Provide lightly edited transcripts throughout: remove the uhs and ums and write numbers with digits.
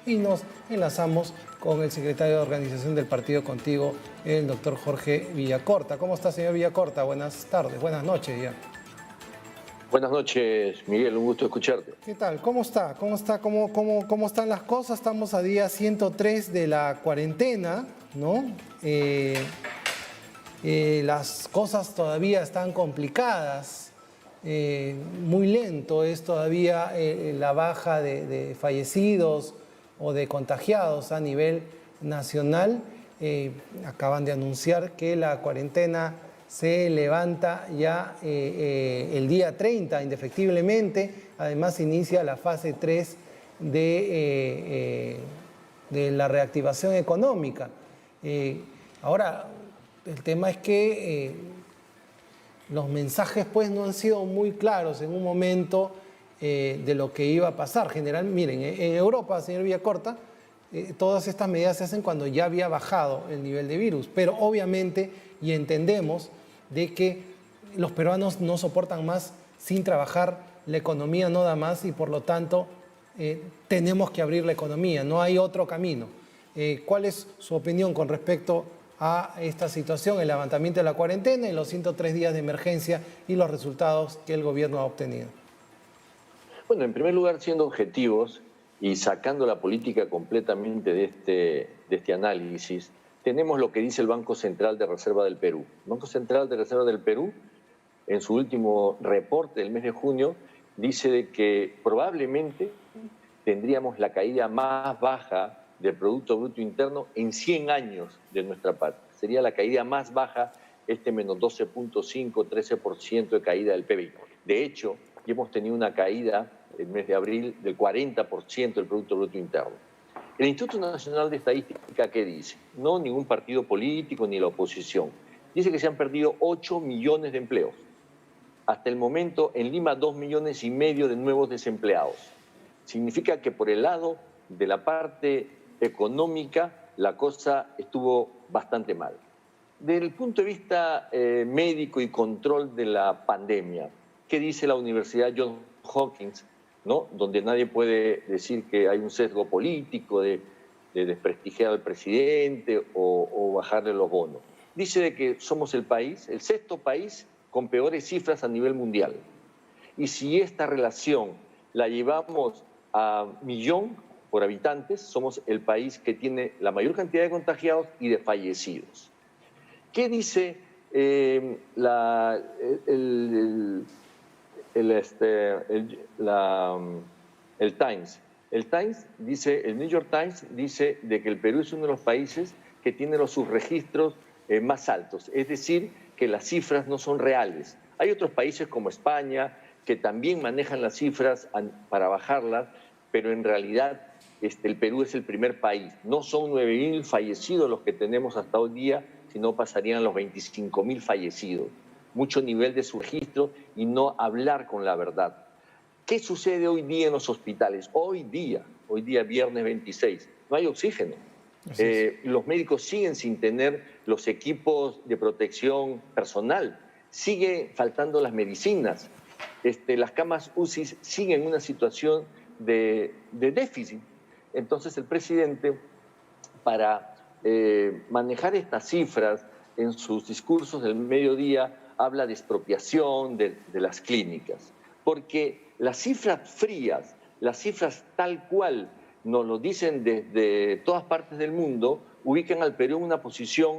y nos enlazamos con el secretario de organización del partido Contigo, el doctor Jorge Villacorta. ¿Cómo está, señor Villacorta? Buenas tardes, buenas noches ya. Buenas noches, Miguel, un gusto escucharte. ¿Qué tal? ¿Cómo está? ¿Cómo están las cosas? Estamos a día 103 de la cuarentena, ¿no? Las cosas todavía están complicadas, muy lento es todavía la baja de fallecidos o de contagiados a nivel nacional. Acaban de anunciar que la cuarentena se levanta ya el día 30, indefectiblemente. Además, inicia la fase 3 de la reactivación económica. Ahora, el tema es que los mensajes pues no han sido muy claros en un momento de lo que iba a pasar. Miren, en Europa, señor Villacorta, todas estas medidas se hacen cuando ya había bajado el nivel de virus, pero obviamente, y entendemos, de que los peruanos no soportan más sin trabajar, la economía no da más y por lo tanto tenemos que abrir la economía, no hay otro camino. ¿Cuál es su opinión con respecto a esta situación, el levantamiento de la cuarentena y los 103 días de emergencia y los resultados que el gobierno ha obtenido? Bueno, en primer lugar, siendo objetivos y sacando la política completamente de este análisis, tenemos lo que dice el Banco Central de Reserva del Perú. El Banco Central de Reserva del Perú, en su último reporte del mes de junio, dice de que probablemente tendríamos la caída más baja del Producto Bruto Interno en 100 años de nuestra patria. Sería la caída más baja, menos 12.5, 13% de caída del PBI. De hecho, ya hemos tenido una caída el mes de abril del 40% del Producto Bruto Interno. El Instituto Nacional de Estadística, ¿qué dice? No ningún partido político ni la oposición. Dice que se han perdido 8 millones de empleos. Hasta el momento, en Lima, 2,5 millones de nuevos desempleados. Significa que por el lado de la parte económica, la cosa estuvo bastante mal. Desde el punto de vista médico y control de la pandemia, ¿qué dice la Universidad Johns Hopkins, ¿no? Donde nadie puede decir que hay un sesgo político de desprestigiar al presidente o bajarle los bonos? Dice de que somos el sexto país con peores cifras a nivel mundial. Y si esta relación la llevamos a millón por habitantes, somos el país que tiene la mayor cantidad de contagiados y de fallecidos. ¿Qué dice el Times? El New York Times dice de que el Perú es uno de los países que tiene los subregistros más altos, es decir, que las cifras no son reales. Hay otros países como España que también manejan las cifras para bajarlas, pero en realidad el Perú es el primer país. No son 9.000 fallecidos los que tenemos hasta hoy día, sino pasarían los 25.000 fallecidos. Mucho nivel de subregistro y no hablar con la verdad. ¿Qué sucede hoy día en los hospitales? Hoy día, viernes 26, no hay oxígeno. Los médicos siguen sin tener los equipos de protección personal, sigue faltando las medicinas, las camas UCI siguen en una situación de déficit. Entonces el presidente, para manejar estas cifras en sus discursos del mediodía, habla de expropiación de las clínicas, porque las cifras frías, las cifras tal cual nos lo dicen desde todas partes del mundo, ubican al Perú en una posición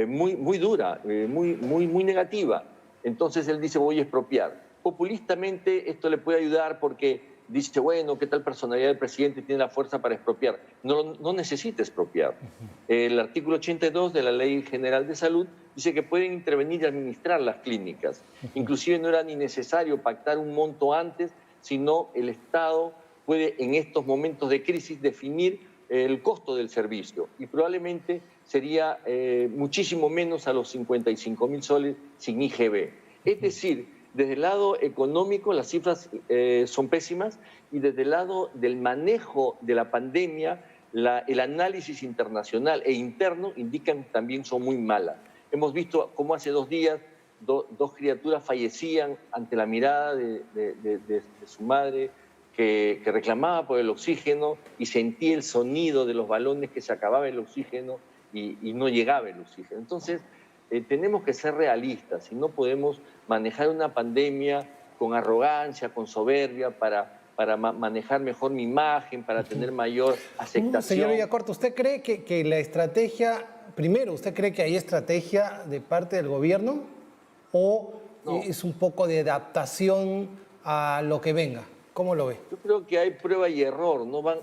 muy dura, muy negativa. Entonces él dice, voy a expropiar. Populistamente esto le puede ayudar porque dice, bueno, ¿qué tal personalidad del presidente tiene la fuerza para expropiar? No necesita expropiar. El artículo 82 de la Ley General de Salud dice que pueden intervenir y administrar las clínicas. Inclusive no era ni necesario pactar un monto antes, sino el Estado puede en estos momentos de crisis definir el costo del servicio y probablemente sería muchísimo menos a los 55.000 soles sin IGB. Es decir, desde el lado económico las cifras son pésimas y desde el lado del manejo de la pandemia el análisis internacional e interno indican que también son muy malas. Hemos visto cómo hace 2 días dos criaturas fallecían ante la mirada de su madre, que reclamaba por el oxígeno y sentía el sonido de los balones que se acababa el oxígeno y no llegaba el oxígeno. Entonces, tenemos que ser realistas y no podemos manejar una pandemia con arrogancia, con soberbia, para manejar mejor mi imagen, para tener mayor aceptación. Señor Villacorta, ¿usted cree que la estrategia, primero, ¿usted cree que hay estrategia de parte del gobierno o No. es un poco de adaptación a lo que venga? ¿Cómo lo ve? Yo creo que hay prueba y error, ¿no? Van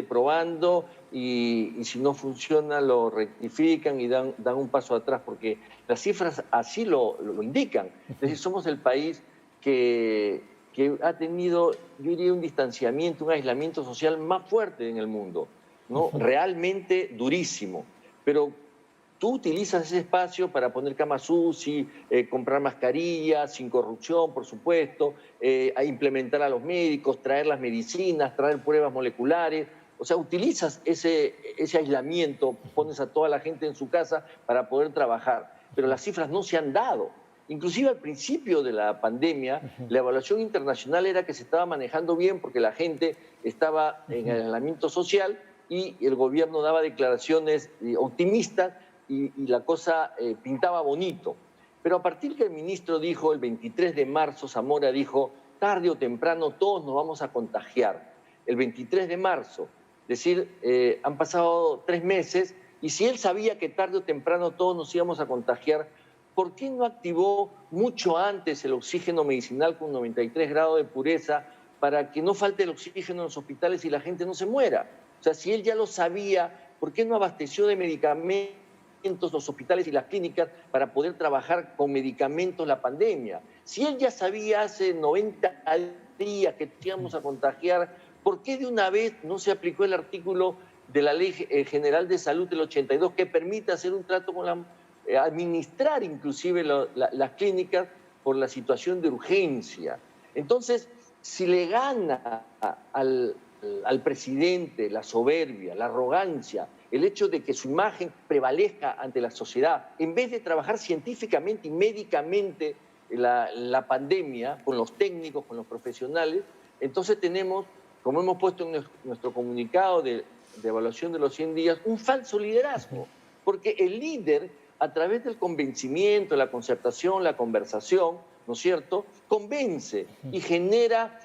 probando y si no funciona lo rectifican y dan un paso atrás, porque las cifras así lo indican. Es decir, somos el país que ha tenido, yo diría, un distanciamiento, un aislamiento social más fuerte en el mundo, ¿no? Realmente durísimo. Pero tú utilizas ese espacio para poner camas UCI, comprar mascarillas, sin corrupción, por supuesto, a implementar a los médicos, traer las medicinas, traer pruebas moleculares. O sea, utilizas ese aislamiento, pones a toda la gente en su casa para poder trabajar. Pero las cifras no se han dado. Inclusive al principio de la pandemia, la evaluación internacional era que se estaba manejando bien porque la gente estaba en aislamiento social y el gobierno daba declaraciones optimistas y la cosa pintaba bonito. Pero a partir que el ministro dijo, el 23 de marzo, Zamora dijo, tarde o temprano todos nos vamos a contagiar. El 23 de marzo, es decir, han pasado 3 meses y si él sabía que tarde o temprano todos nos íbamos a contagiar, ¿por qué no activó mucho antes el oxígeno medicinal con 93 grados de pureza para que no falte el oxígeno en los hospitales y la gente no se muera? O sea, si él ya lo sabía, ¿por qué no abasteció de medicamentos los hospitales y las clínicas para poder trabajar con medicamentos la pandemia? Si él ya sabía hace 90 días que íbamos a contagiar, ¿por qué de una vez no se aplicó el artículo de la Ley General de Salud del 82 que permite hacer un trato con administrar inclusive las clínicas por la situación de urgencia? Entonces, si le gana al presidente la soberbia, la arrogancia, el hecho de que su imagen prevalezca ante la sociedad, en vez de trabajar científicamente y médicamente la pandemia con los técnicos, con los profesionales, entonces tenemos, como hemos puesto en nuestro comunicado de evaluación de los 100 días, un falso liderazgo, porque el líder, a través del convencimiento, la concertación, la conversación, ¿no es cierto?, convence y genera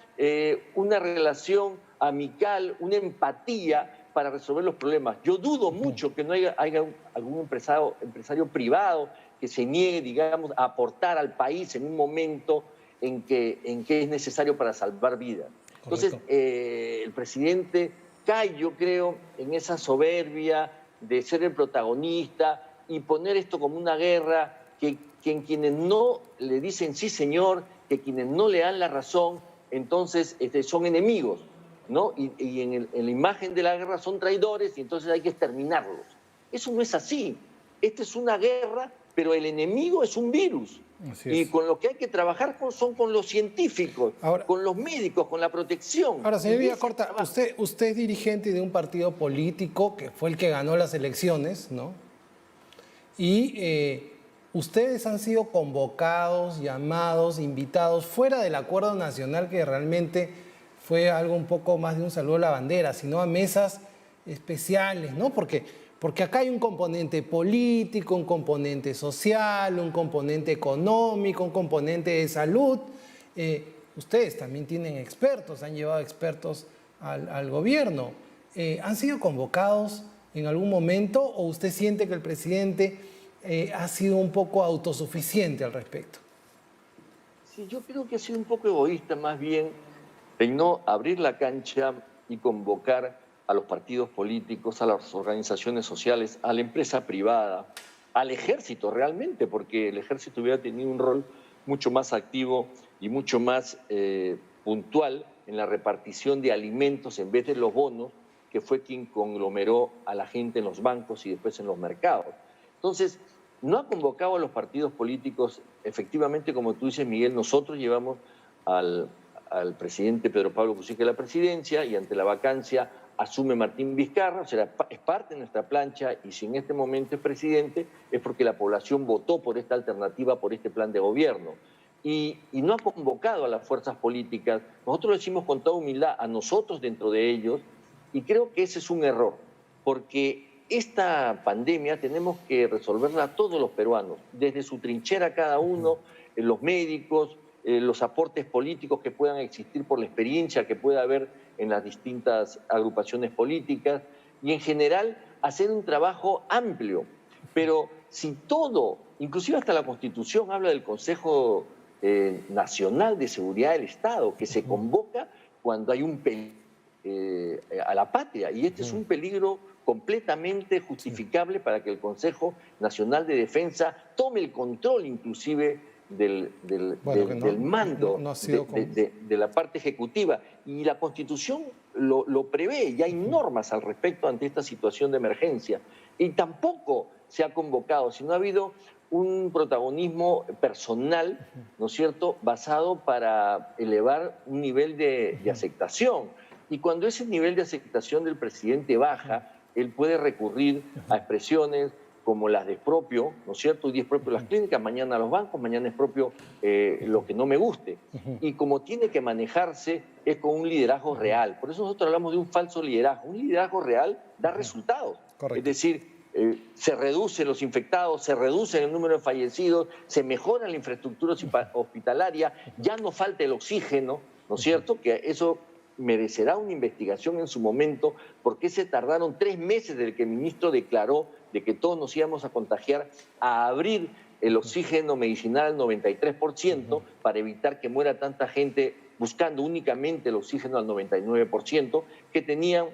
una relación amical, una empatía para resolver los problemas. Yo dudo mucho que no haya algún empresario privado que se niegue, digamos, a aportar al país en un momento en que es necesario para salvar vidas. Entonces, el presidente cae, yo creo, en esa soberbia de ser el protagonista y poner esto como una guerra que quienes no le dicen sí señor, que quienes no le dan la razón, entonces son enemigos, ¿no? Y en la imagen de la guerra son traidores y entonces hay que exterminarlos. Eso no es así. Esta es una guerra, pero el enemigo es un virus. Y con lo que hay que trabajar son con los científicos, ahora, con los médicos, con la protección. Ahora, señor Villacorta, usted es dirigente de un partido político que fue el que ganó las elecciones, ¿no? Y ustedes han sido convocados, llamados, invitados, fuera del acuerdo nacional que realmente fue algo un poco más de un saludo a la bandera, sino a mesas especiales, ¿no? Porque acá hay un componente político, un componente social, un componente económico, un componente de salud. Ustedes también tienen expertos, han llevado expertos al gobierno. ¿Han sido convocados en algún momento o usted siente que el presidente ha sido un poco autosuficiente al respecto? Sí, yo creo que ha sido un poco egoísta más bien en no abrir la cancha y convocar a los partidos políticos, a las organizaciones sociales, a la empresa privada, al ejército realmente, porque el ejército hubiera tenido un rol mucho más activo y mucho más puntual en la repartición de alimentos en vez de los bonos, que fue quien conglomeró a la gente en los bancos y después en los mercados. Entonces, no ha convocado a los partidos políticos, efectivamente, como tú dices, Miguel, nosotros llevamos al presidente Pedro Pablo Kuczynski a la presidencia y ante la vacancia asume Martín Vizcarra, o sea, es parte de nuestra plancha y si en este momento es presidente es porque la población votó por esta alternativa, por este plan de gobierno. y no ha convocado a las fuerzas políticas. Nosotros lo decimos con toda humildad a nosotros dentro de ellos, y creo que ese es un error, porque esta pandemia tenemos que resolverla a todos los peruanos, desde su trinchera cada uno, los médicos, los aportes políticos que puedan existir por la experiencia que pueda haber en las distintas agrupaciones políticas, y en general hacer un trabajo amplio. Pero si todo, inclusive hasta la Constitución habla del Consejo Nacional de Seguridad del Estado, que se convoca cuando hay un peligro a la patria, y este es un peligro completamente justificable para que el Consejo Nacional de Defensa tome el control inclusive del mando de la parte ejecutiva. Y la Constitución lo prevé, y hay normas al respecto ante esta situación de emergencia. Y tampoco se ha convocado, sino ha habido un protagonismo personal, ¿no es cierto?, basado para elevar un nivel de aceptación. Y cuando ese nivel de aceptación del presidente baja, él puede recurrir a expresiones como las de expropio, ¿no es cierto? Hoy día es propio las clínicas, mañana los bancos, mañana es propio lo que no me guste. Y como tiene que manejarse es con un liderazgo real. Por eso nosotros hablamos de un falso liderazgo. Un liderazgo real da resultados. Correcto. Es decir, se reducen los infectados, se reduce el número de fallecidos, se mejora la infraestructura hospitalaria, ya no falta el oxígeno, ¿no es cierto? Que eso merecerá una investigación en su momento, porque se tardaron 3 meses desde que el ministro declaró de que todos nos íbamos a contagiar a abrir el oxígeno medicinal al 93% para evitar que muera tanta gente buscando únicamente el oxígeno al 99%, que tenían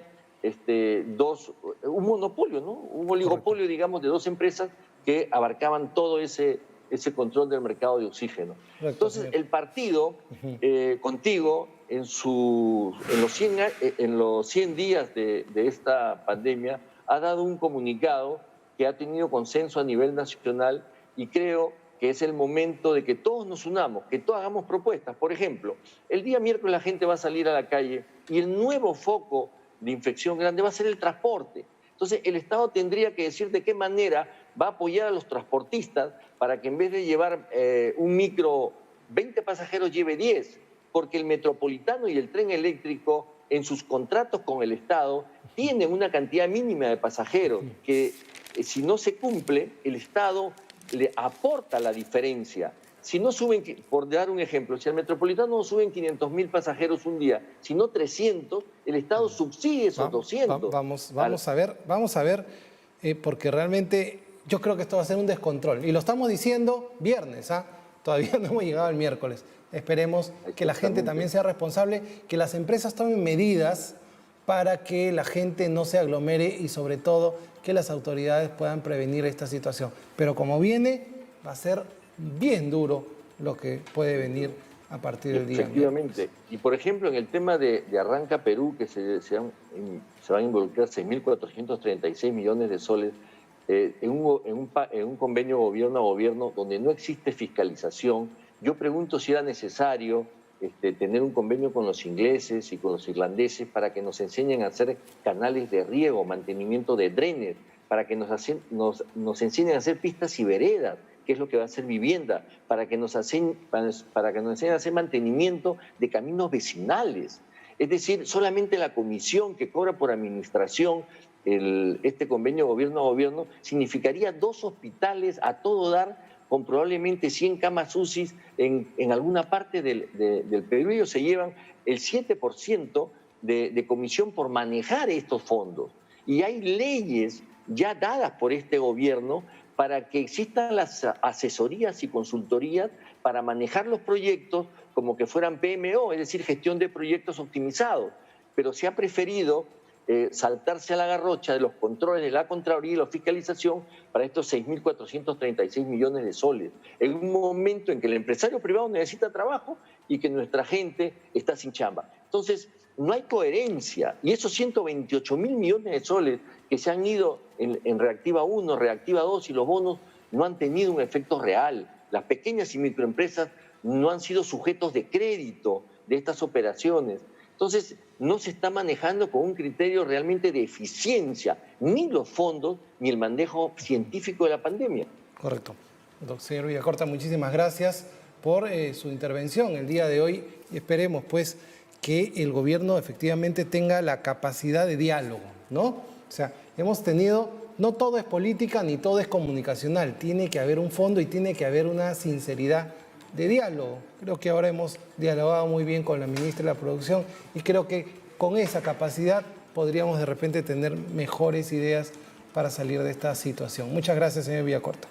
un monopolio, ¿no? Un oligopolio, digamos, de 2 empresas que abarcaban todo ese control del mercado de oxígeno. Entonces, el partido, contigo, en los 100 días de esta pandemia, ha dado un comunicado que ha tenido consenso a nivel nacional, y creo que es el momento de que todos nos unamos, que todos hagamos propuestas. Por ejemplo, el día miércoles la gente va a salir a la calle y el nuevo foco de infección grande va a ser el transporte. Entonces, el Estado tendría que decir de qué manera va a apoyar a los transportistas para que en vez de llevar un micro 20 pasajeros lleve 10, porque el metropolitano y el tren eléctrico en sus contratos con el Estado tienen una cantidad mínima de pasajeros que si no se cumple, el Estado le aporta la diferencia. Si no suben, por dar un ejemplo, si al metropolitano no suben 500.000 pasajeros un día, sino 300, el Estado subsidia esos 200. Vamos a ver, porque realmente yo creo que esto va a ser un descontrol. Y lo estamos diciendo viernes, todavía no hemos llegado al miércoles. Esperemos que la gente también sea responsable, que las empresas tomen medidas para que la gente no se aglomere y sobre todo que las autoridades puedan prevenir esta situación. Pero como viene, va a ser bien duro lo que puede venir a partir del día. Efectivamente. Y por ejemplo, en el tema de Arranca Perú, que se van a involucrar 6.436 millones de soles en un convenio gobierno a gobierno donde no existe fiscalización, yo pregunto si era necesario tener un convenio con los ingleses y con los irlandeses para que nos enseñen a hacer canales de riego, mantenimiento de drenes, para que nos enseñen a hacer pistas y veredas, que es lo que va a ser vivienda, para que nos enseñen a hacer mantenimiento de caminos vecinales. Es decir, solamente la comisión que cobra por administración este convenio gobierno a gobierno significaría 2 hospitales a todo dar, con probablemente 100 camas UCI en alguna parte del Perú. Ellos se llevan el 7% de comisión por manejar estos fondos. Y hay leyes ya dadas por este gobierno para que existan las asesorías y consultorías para manejar los proyectos como que fueran PMO, es decir, gestión de proyectos optimizados. Pero se ha preferido saltarse a la garrocha de los controles de la Contraloría y la fiscalización para estos 6.436 millones de soles, en un momento en que el empresario privado necesita trabajo y que nuestra gente está sin chamba. Entonces, no hay coherencia, y esos 128.000 millones de soles que se han ido en Reactiva 1, Reactiva 2 y los bonos no han tenido un efecto real. Las pequeñas y microempresas no han sido sujetos de crédito de estas operaciones. Entonces, no se está manejando con un criterio realmente de eficiencia, ni los fondos, ni el manejo científico de la pandemia. Correcto. Señor Villacorta, muchísimas gracias por su intervención el día de hoy y esperemos pues que el gobierno efectivamente tenga la capacidad de diálogo, ¿no? O sea, hemos tenido, no todo es política ni todo es comunicacional, tiene que haber un fondo y tiene que haber una sinceridad de diálogo. Creo que ahora hemos dialogado muy bien con la ministra de la Producción y creo que con esa capacidad podríamos de repente tener mejores ideas para salir de esta situación. Muchas gracias, señor Villacorta.